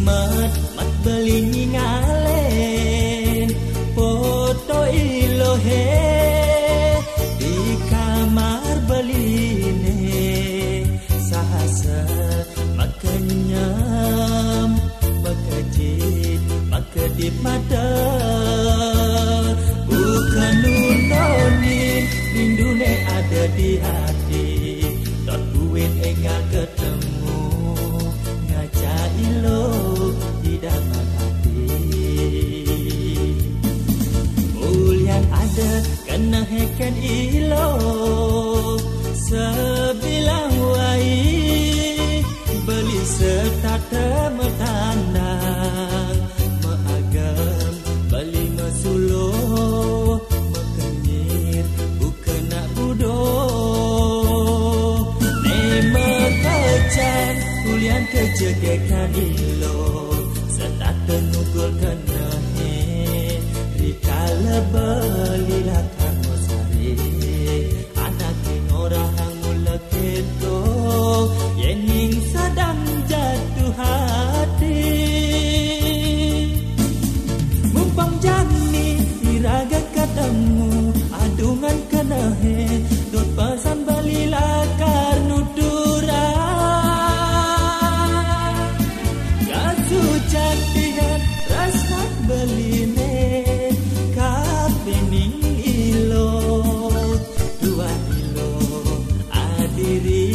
mat mat belingi ngalen foto ilohe di kamar beline sahasa makanyam makajit makadip mata bukan nunonin lindune ada di hati tak buin enggak ketemu ngajak ilo di dalam hati ulian ada kena heken ilo sebilang wai beli serta temetanang meagam beli mesulo mekenyir bukan nak budo nemekecan kulian kejegekan ilo serta tenugul kena rikala belilah kamu sari anak orang mula keto yening sedang jatuh hati mumpang jani iraga ketemu adungan kena dot pesan belilah karnu dura gasu jadian rasa beline kapening ilo dua ilo adiri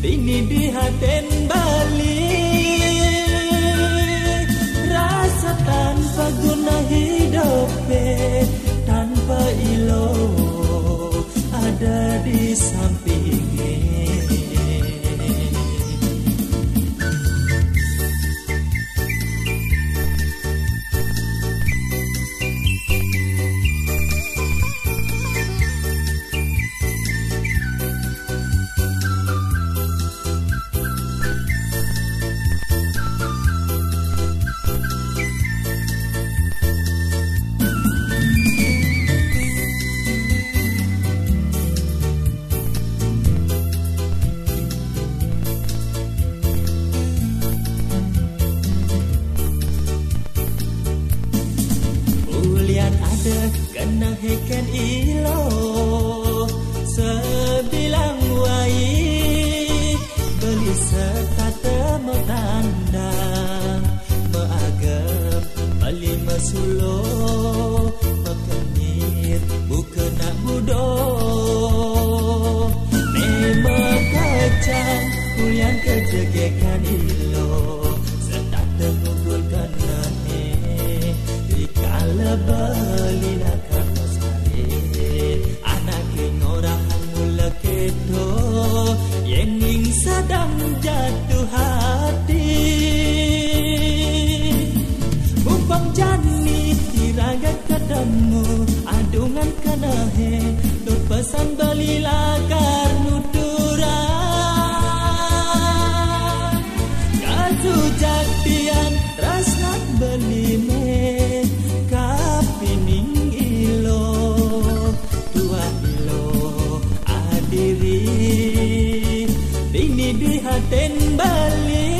ini di haten Bali rasa tanpa guna hidup tanpa ilo ada di sampingnya. Kena heken ilo sebilang wai beli serta temu tanda meagam beli mesulo mekenyir bukan nak budo memekacang kulian kejegekan ilo serta tenugul kena dikala belilah kamu sari anak orang mula keto yening sedang jatuh hati mumpang jani iraga ketemu adungan kena dot pesan belilah karnu dura gasu jadian rasa beline kapining ilo dua ilo adiri ini di haten Bali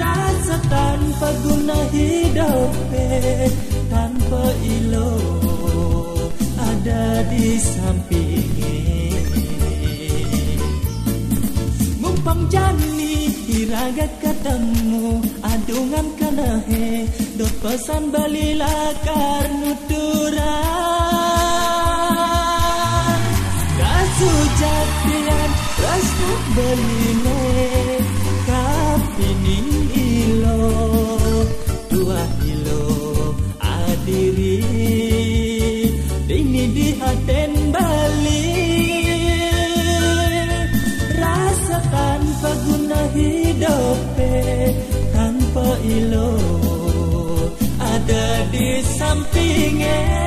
rasa tanpa guna hidup tanpa ilo ada di sampingnya mumpang jani iraga ketemu adungan kena dot pesan belilah karnu dura gasu jadian rasa beline kapining ilo dua ilo adiri ini di haten Bali rasa tanpa guna hidup tanpa ilo ada di sampingnya.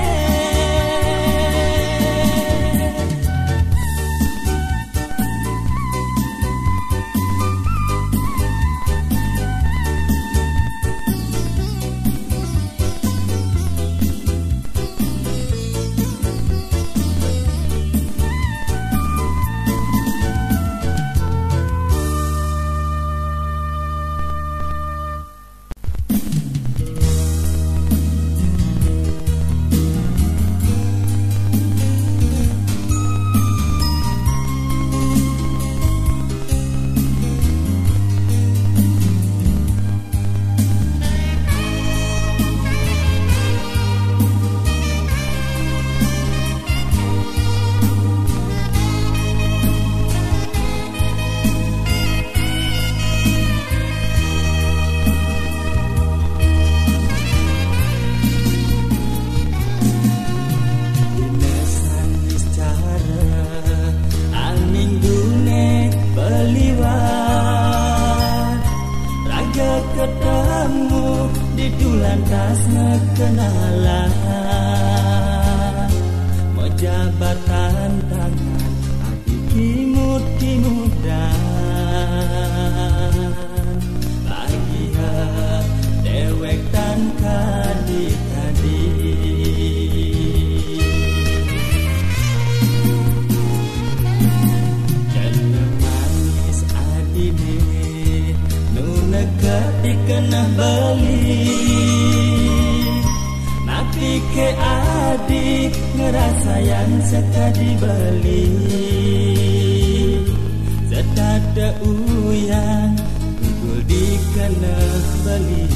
lantas ngekenalan jabatan tangan hati kimut-kimudan bahagia dewek dan kadi-kadi jalan manis adine nu nekat dikenah beli ke adik ngerasa yang sekali beli sedada uyang gugul dikena beli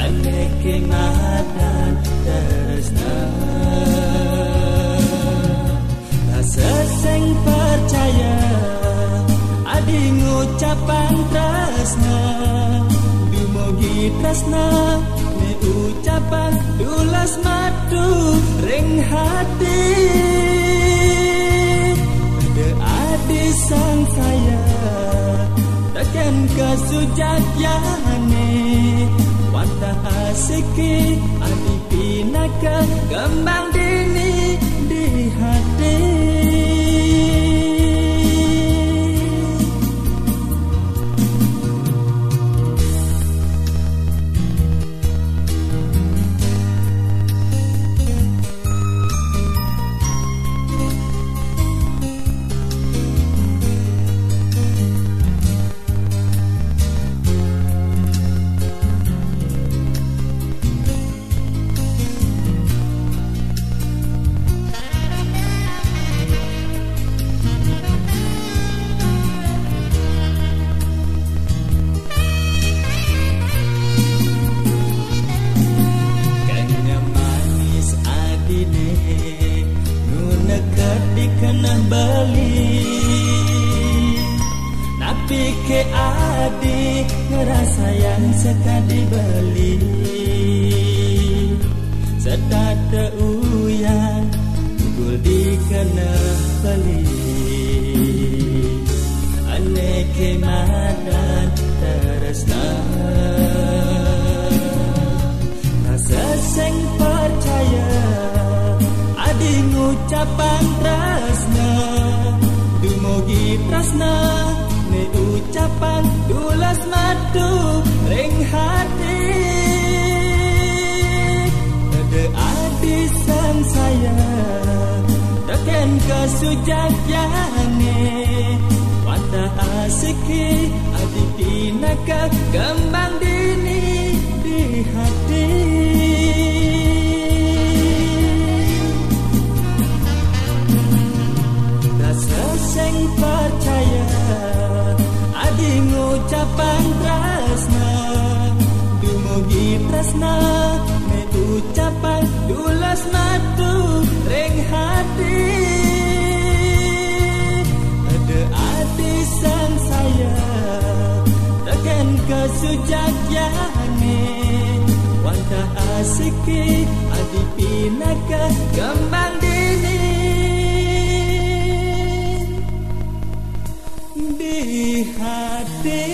aneh kemadan teresna rasa seng percaya adi ngucapan tresna dumugi tresna ucapan dulas madu ring hati ada adi sang saya takkan kesujakyane wantah asiki adi pinaka kembang dini di hati ke adik ngerasa yang sekali beli sedada uyang gugul dikena beli aneh kemadan teresna rasa seng percaya adi ngucapan tresna dumugi tresna ucapan dulas madu ring hati ada adi sang saya takkan kesujakyane wantah asiki adi pinaka kembang dini di hati rasa seng percaya adi ngucapan tresna dumugi tresna me ucapan dulas madu ring hati ada adi sang saya takkan kesujakyane wantah asiki adi pinaka kembang dini di hati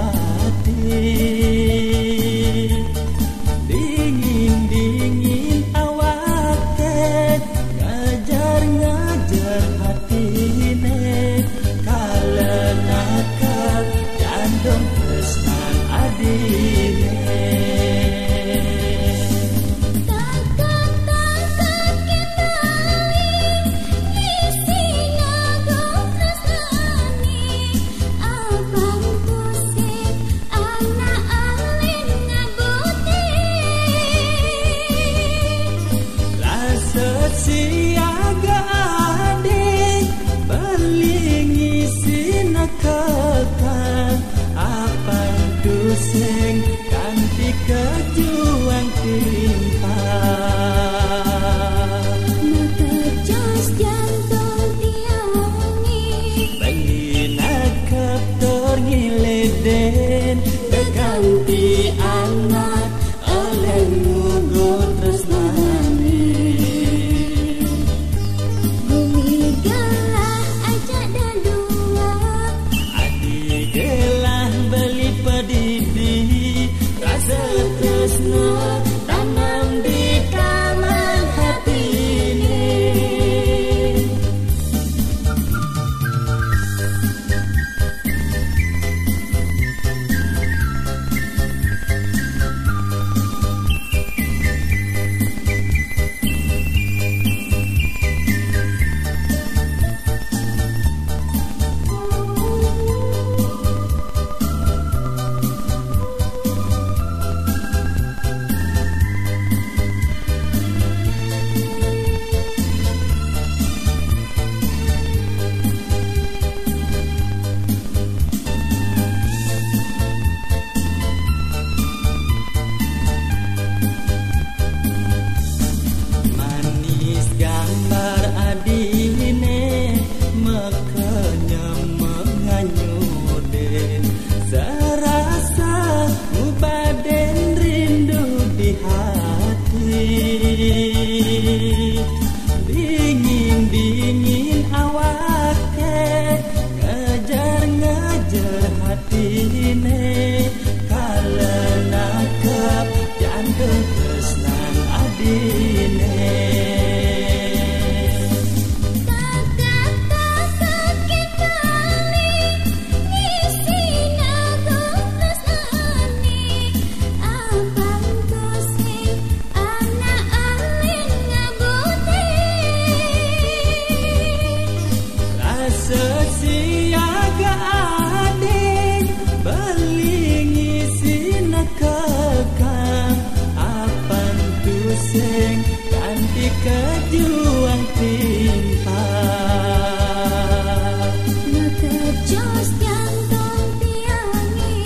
hati. Dingin-dingin awake ngajar-ngajar hatine, kalenaka jantung tresnan adine. Siaga adik belingi sinakakang apang tusing kanti kejuang timpa. Maka jos jantung tiangi Bengina kaptor ngileden beganti anak oleh ngugut tresnani. Tanam di taman hati ini. Gambar adine makanya menganyuden, serasa mubaden rindu di hati. Dingin-dingin awake ngajar-ngajar hatine, kalenakap jantung tresnan adine. Siaga adik belingi sinakakang apang tusing kanti kejuang timpa. Maka jos jantung tiangi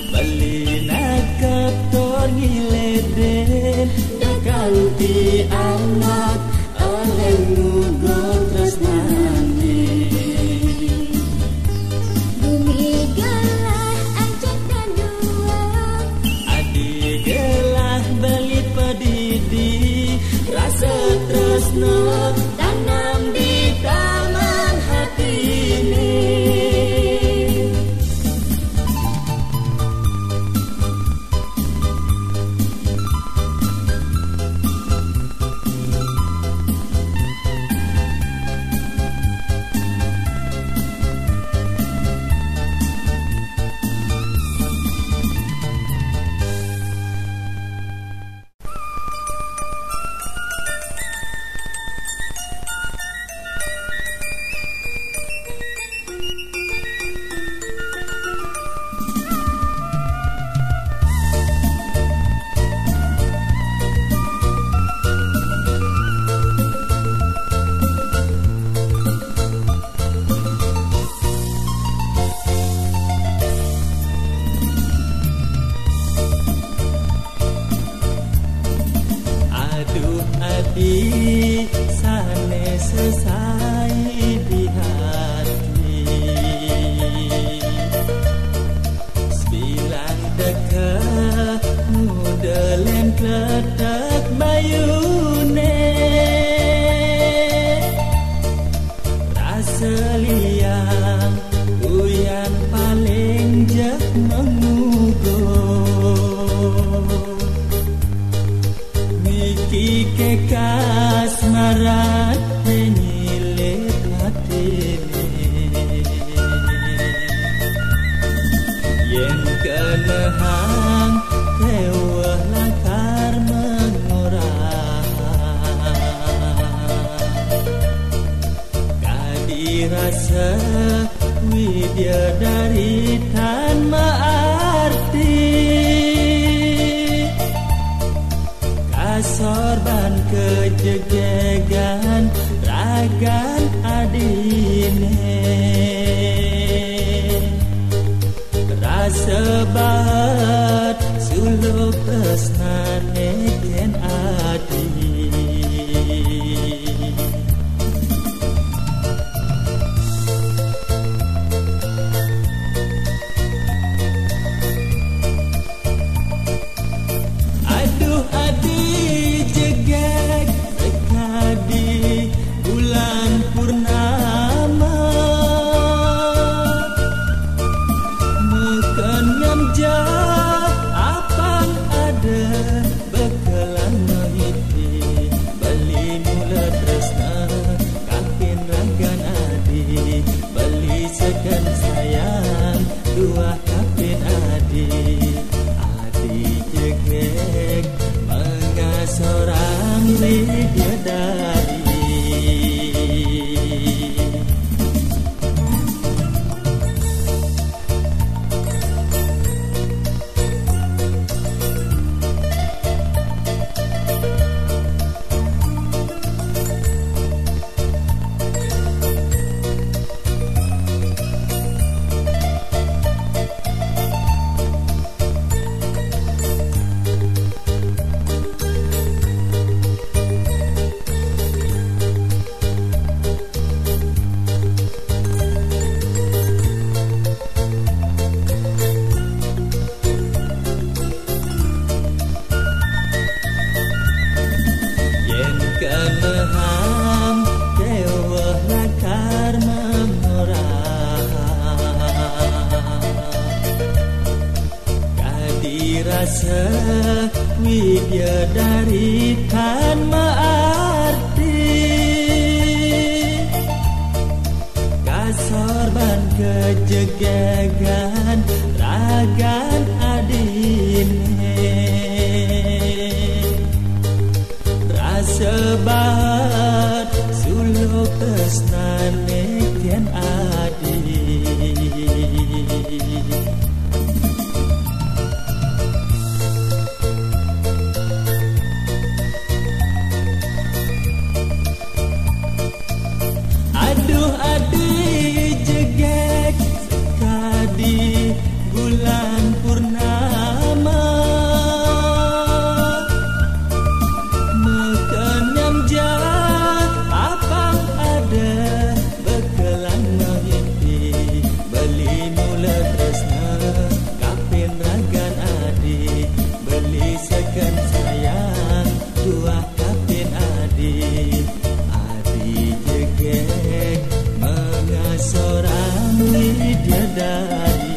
Belina kaptor ngileden ganti anak oleh ngugut tresnani. Tresno tanam di taman hati ini. Adi sane sesai di hati, sembilan dekat mudelen kletek bayune, rasa liang uyan paling jek mugo Niki ke kasmaran Penyilit hatine Yen kenehang Tewah lakar mengorang Kadirasa Widya-dari tanpa arti Kasorban kejegegan Ragan adine Rasa bahat Suluk tresnane ken adi Dua kapin adi jegek mengasorang widadari Keneham Dewah lakar mengorang Kadirasa Widya-dari tanpa arti Kasorban kejegegan Ragan adine Sebat suluk tresnane ken adi Aduh adi jegek sekadi bulan purnama Dua kapin adi jegek mengasorang widadari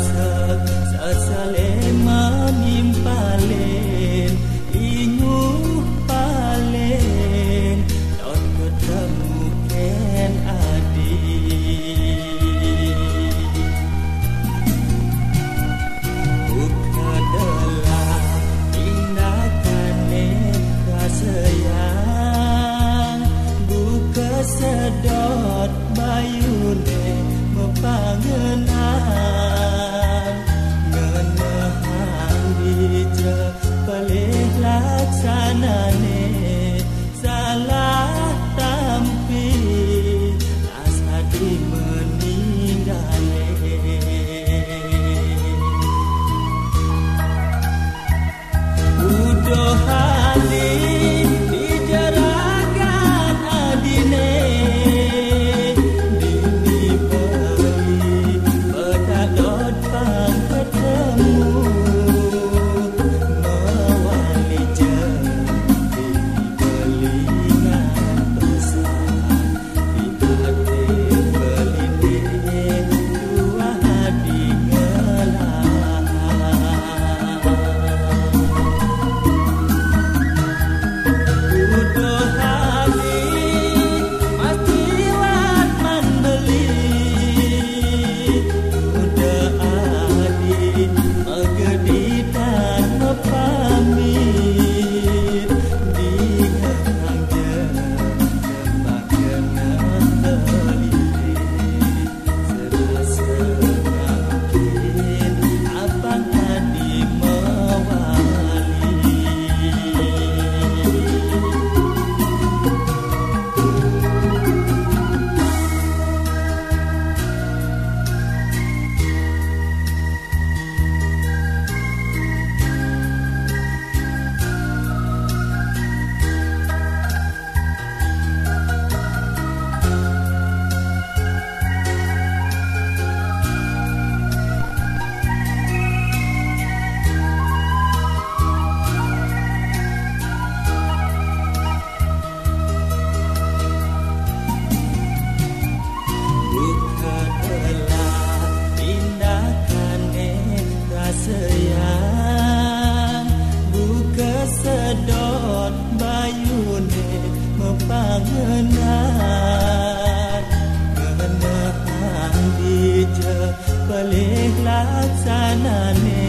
sesale menimpalen inyu palen dot ketemu ken adi buka adalah tindakan kasayang buka sedot bayune mepangenan ngenehang dija palih laksanane salah tampi asadi meninggale udah hadi dijeragan adine sayang buka sedot bayune mepangenan ngenehang dija palih laksanane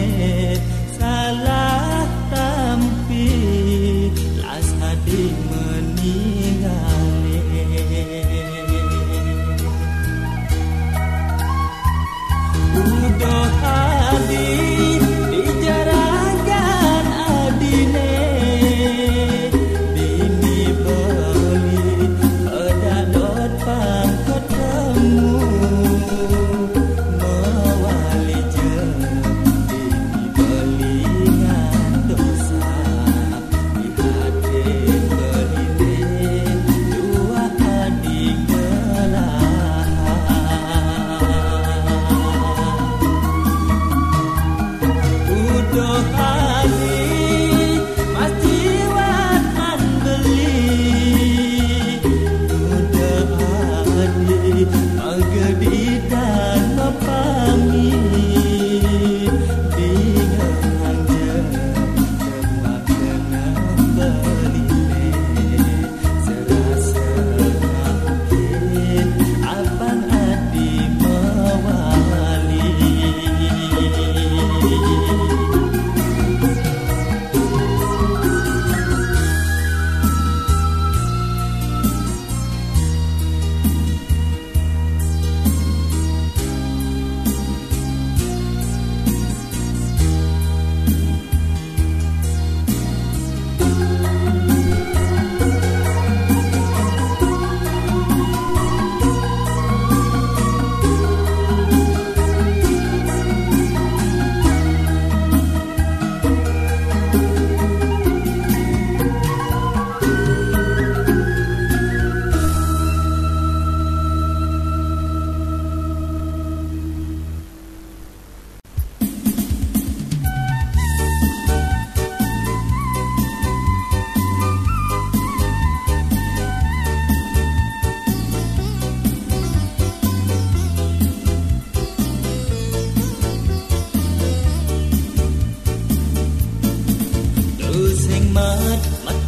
salah tampi las hadi meninggale udah hadi dijaragan adine bini beli pedalot pang ketemu mewali jeng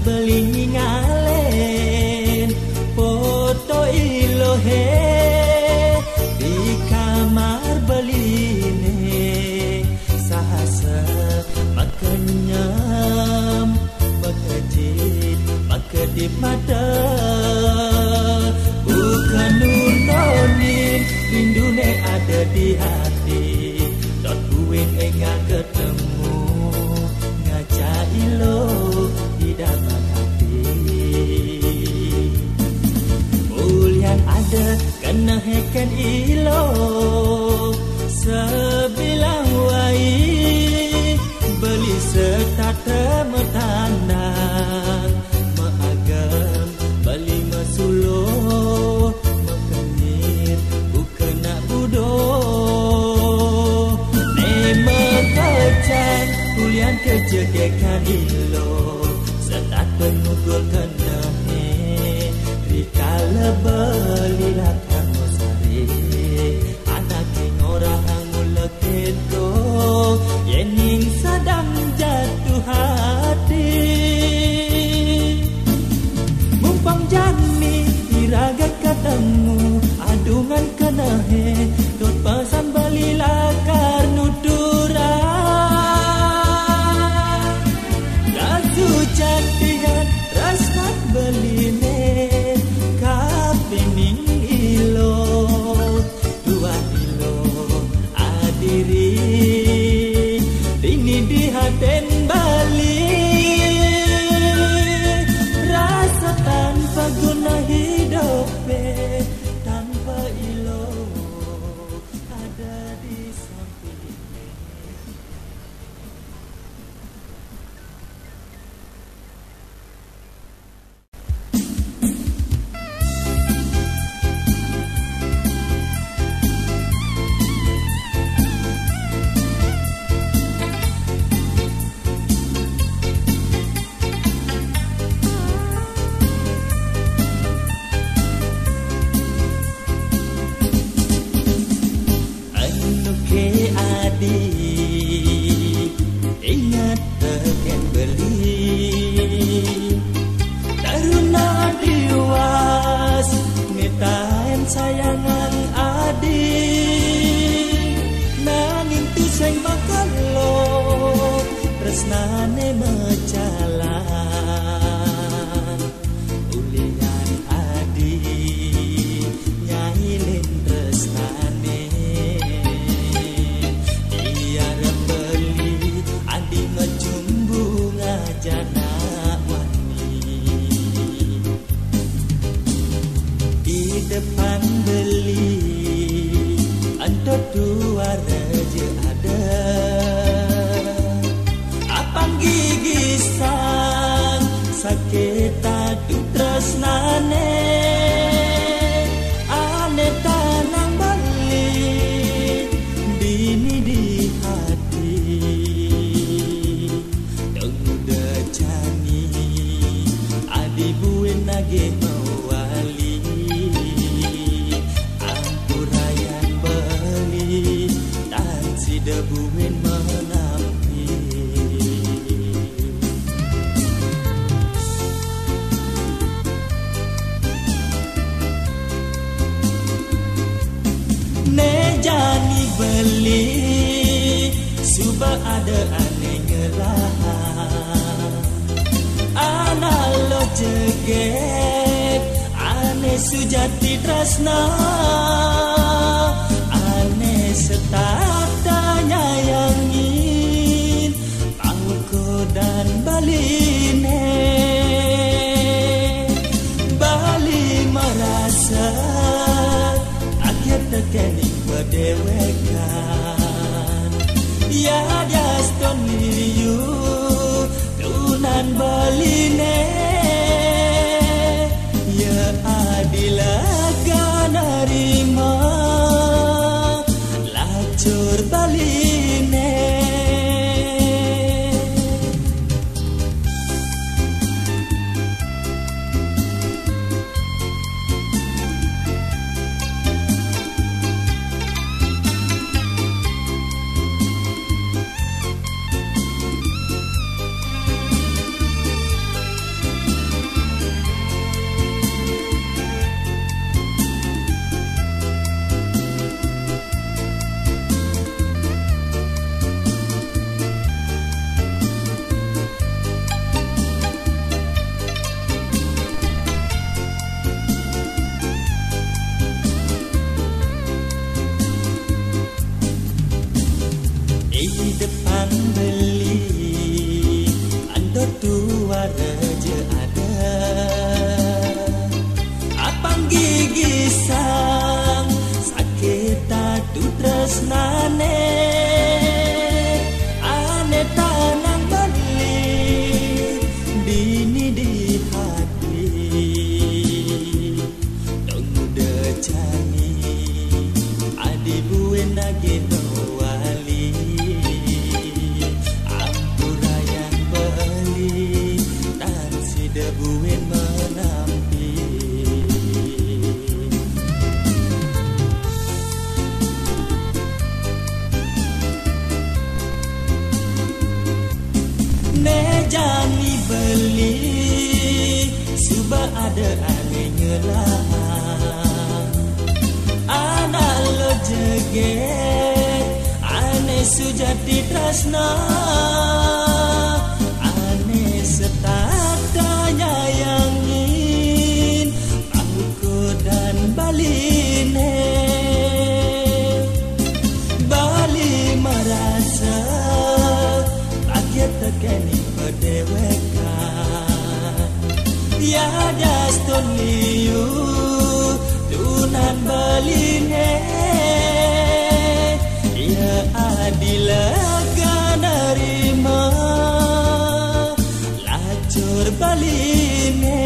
beli ngalen foto ilohe di kamar beline sahasa makanyam makajit makadip mata bukan nunonin rindunya ada di hati dot buin enggak ketemu ngajak ilo di dalam hati mulian ada kena heken ilo sebilang wai beli serta temetanang maagam beli masulo makanir bukan nak budoh memang kejan kulian kerja kekan ilo setat penugul kena rikala belilah kamu sari anak orang mula keto yening sedang jatuh hati mumpang jani iraga ketemu adungan kenahe dot pasan belilah karnudura dasu cantian raskat beline kapening ilo dua ilo adiri ini di haten Bali rasa tanpa guna hidup tanpa ilo ada di samping ingat tekan beli taruna diwas ngetain sayangan adik nanging tu say makalo tresnane mecalan ulian adik nyailin tresnane jana wani di depan beli anto dua raja ada apang gigisan sakit adu tresnane ane tanang beli dini di hati jani adi buin nage mawali ampurayan beli tan si debuin menampi ne jani beli suba ada aneh ngelahan analo jeget ane sujati tresna ane setata nyayangin pangko dan baline bali merasa akhir tekening berdewekan ya jaston you tunan baline ya adilaga narima lacur baline di depan beli ando tua raja ada apang gigi sang sakit tadu tresnane ane tanang beli bini di hati dong muda cani adi buen nageno debuin menampi nejani beli suba ada aneh ngelang anak lo jeget aneh sujati tresna aneh setata nyayangin aku dan baline bali merasa bahagia tekeni pedewekan ya daston liu tunan baline ya adilaga nerima lacur baline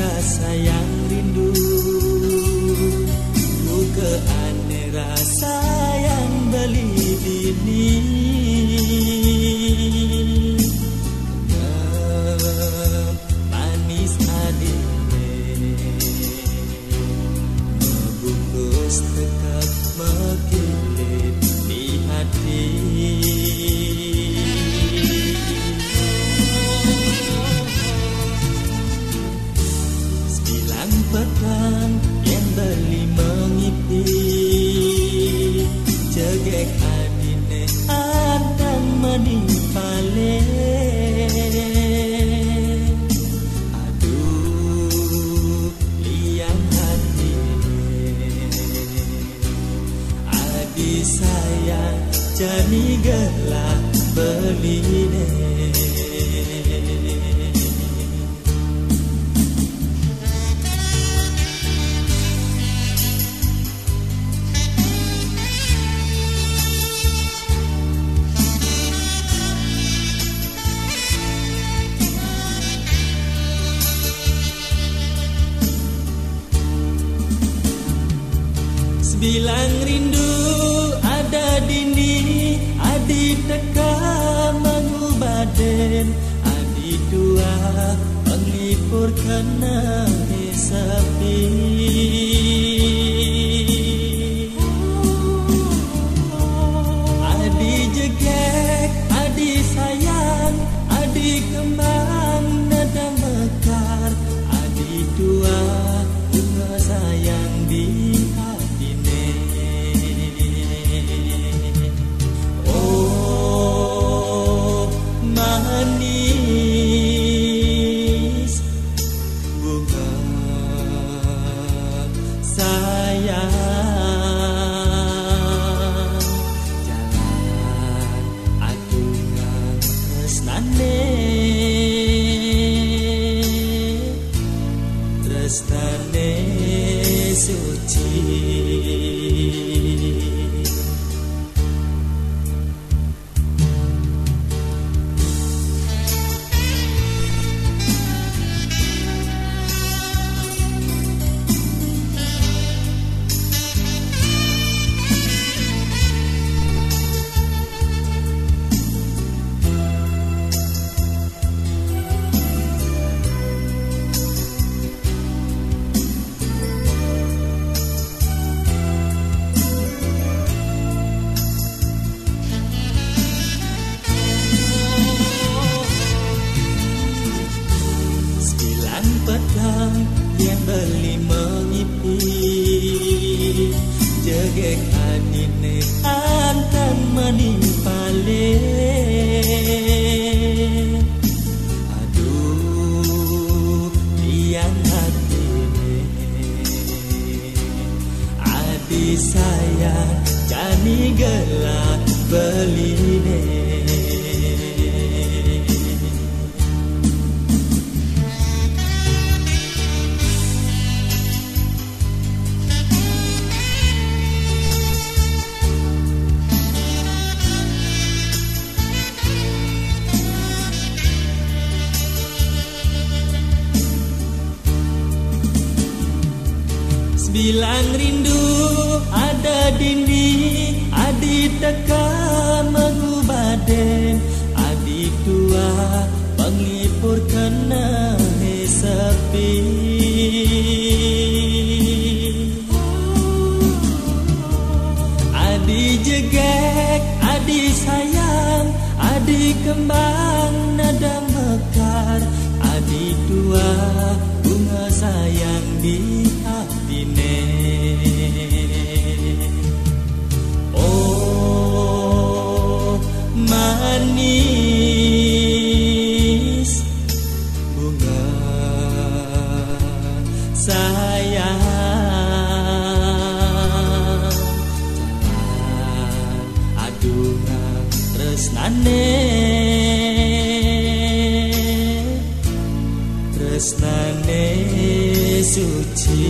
rasa yang rindu buka aneh rasa yang beli bini manis adine membungkus tetap mengkilit di hati petang yang beli mengipi jegek adine adang menipale aduh liang hati adi sayang jani gelap beli deh bilang rindu ada dini adi teka mengubaden adi dua menghibur kena sepi adi jegek adi sayang adi kembang nada mekar adi dua bunga sayang di manis bunga manipale. Aduh lian hati adi sayang jani gelap beline. Bilang rindu ada dindi, adi teka mengubaden, adi tua penglipur kena sepi. Adi jegek, adi sayang, adi kembang nada mekar, adi tua bunga sayang di hatine. Oh manis bunga sayang, jalan adunga tresnane, tresnane suci.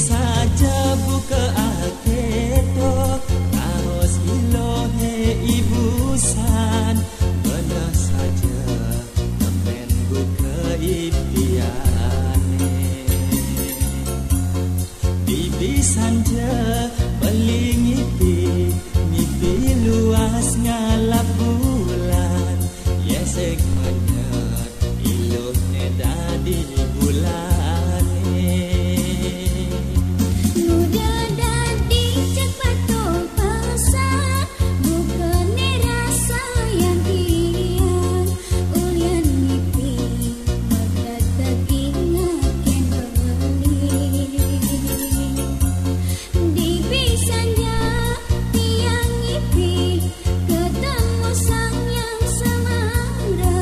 saja buka aketo kaos ilohe ibusan benar saja temen buka impiane bibisanja beling ngipi luas ngalap bulan yesek menyet iluhne dadi bulan Udah dadi cek patol pasar bukannya rasa yang ian ulian ngipi magdadagi ngaken beli di bisanya tiang ngipi ketemu sang yang samara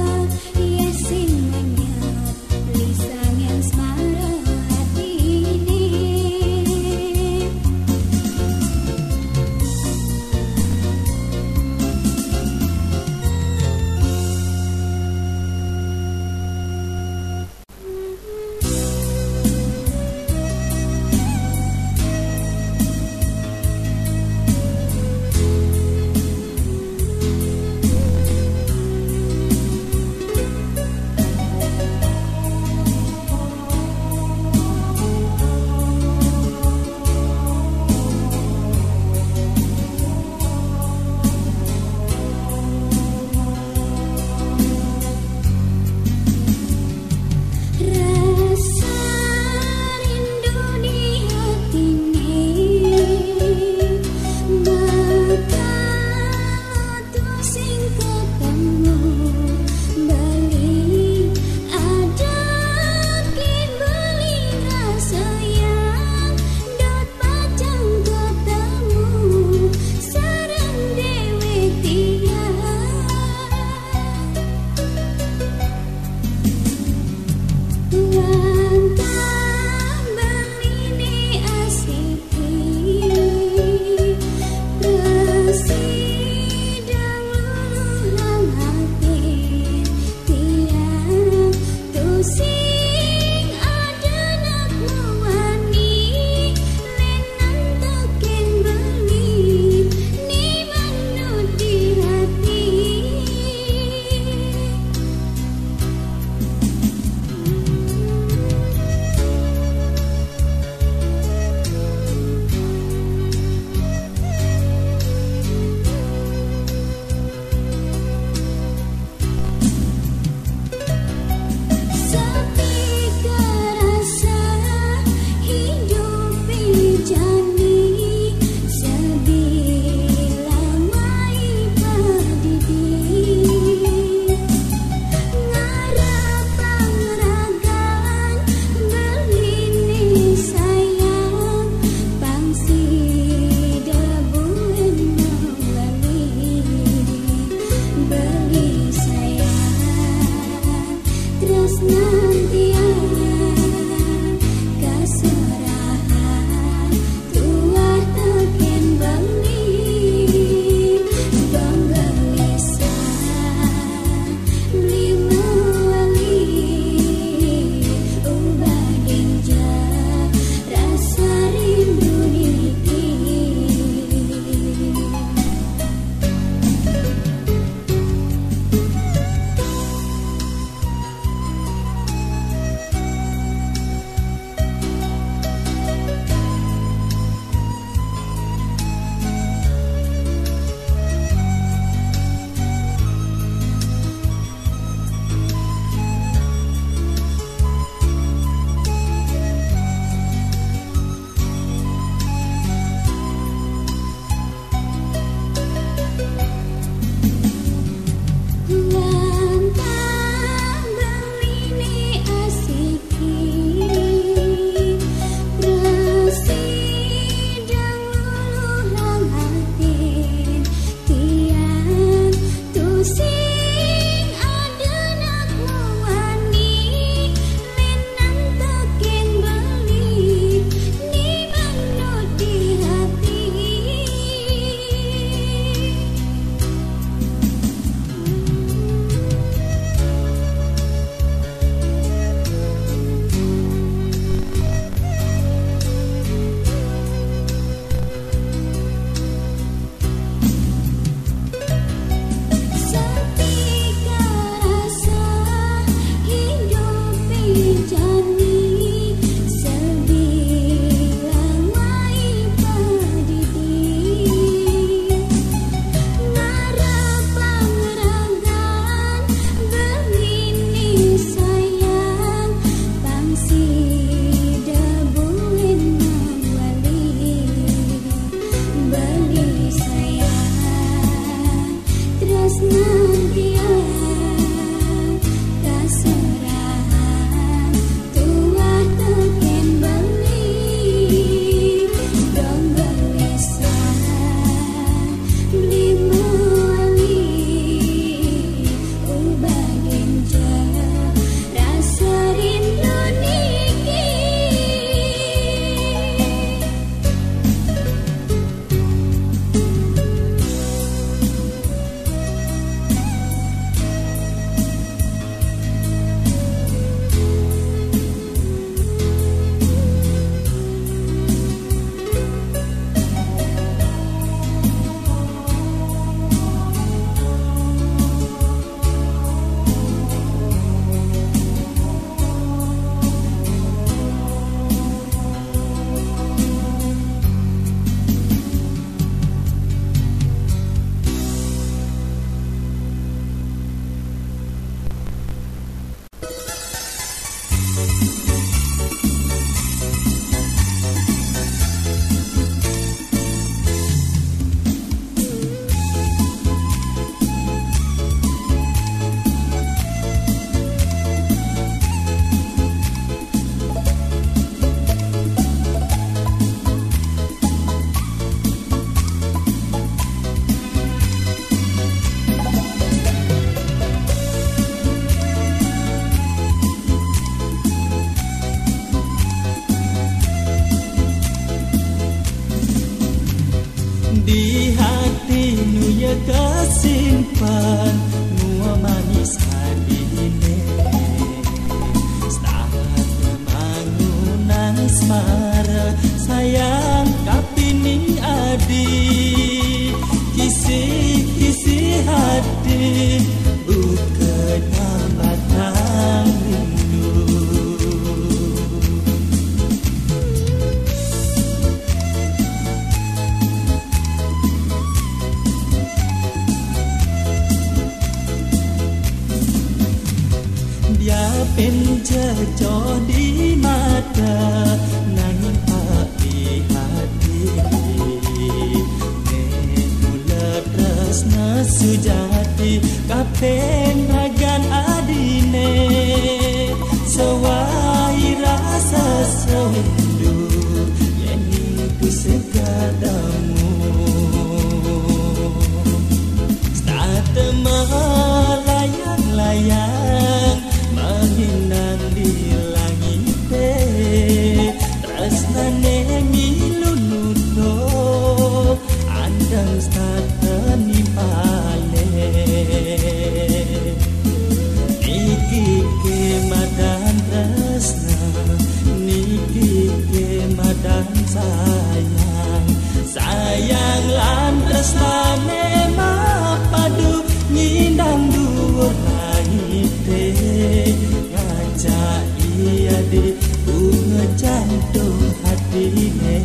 kesimpan mua manis adine saat mangunan asmara sayang kapining adi kisi hati bukan batang rindu dia penjejo di mata nanging tak di hati mula tresna sujati kapen ragan adine sewai rasa sewindu yen itu segadamu saat melayang-layang menginang di langit tresnane milunudo andang stateni pale niki ke madan tresna niki ke madan sayang lan tresnane mapadu ngindang dhuwur langite ngajak iya di bunga jantung hatine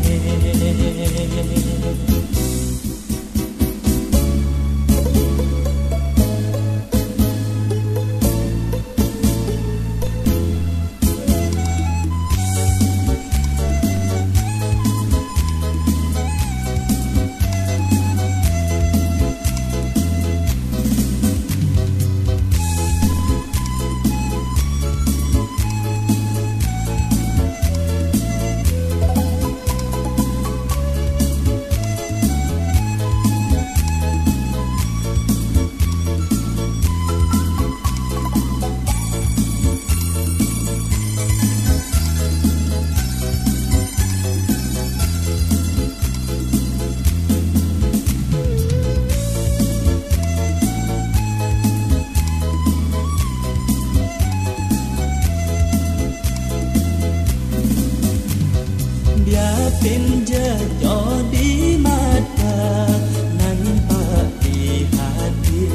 penjejo di mata nanging tak di hati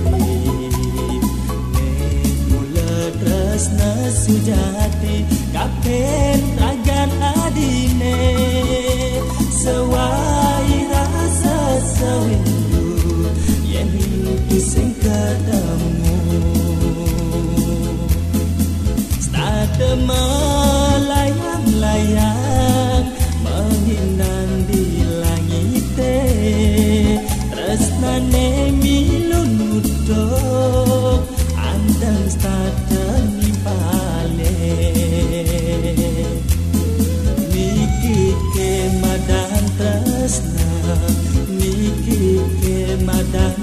mula tresna sujati kapen ragan adine sewai rasa sewindu yen itu sing ketemu stade melayang-layang menginang di langit tresnane milunudo andang stateni pale niki ke madan tresna niki ke madan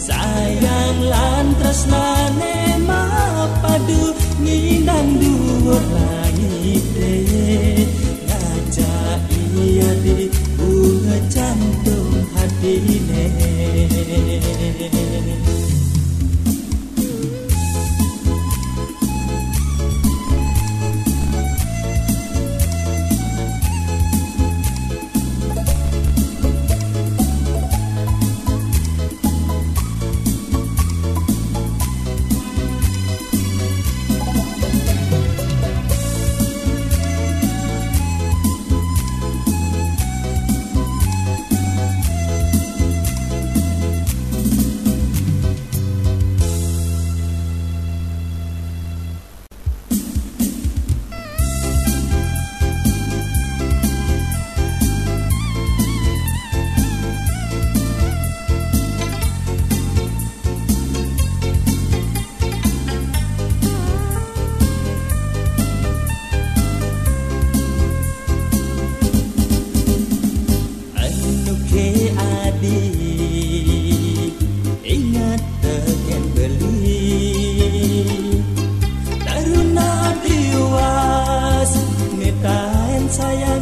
sayang lan tresnane mapadu ngindang dhuwur langite ngajak iya di bunga jantung hatine sayang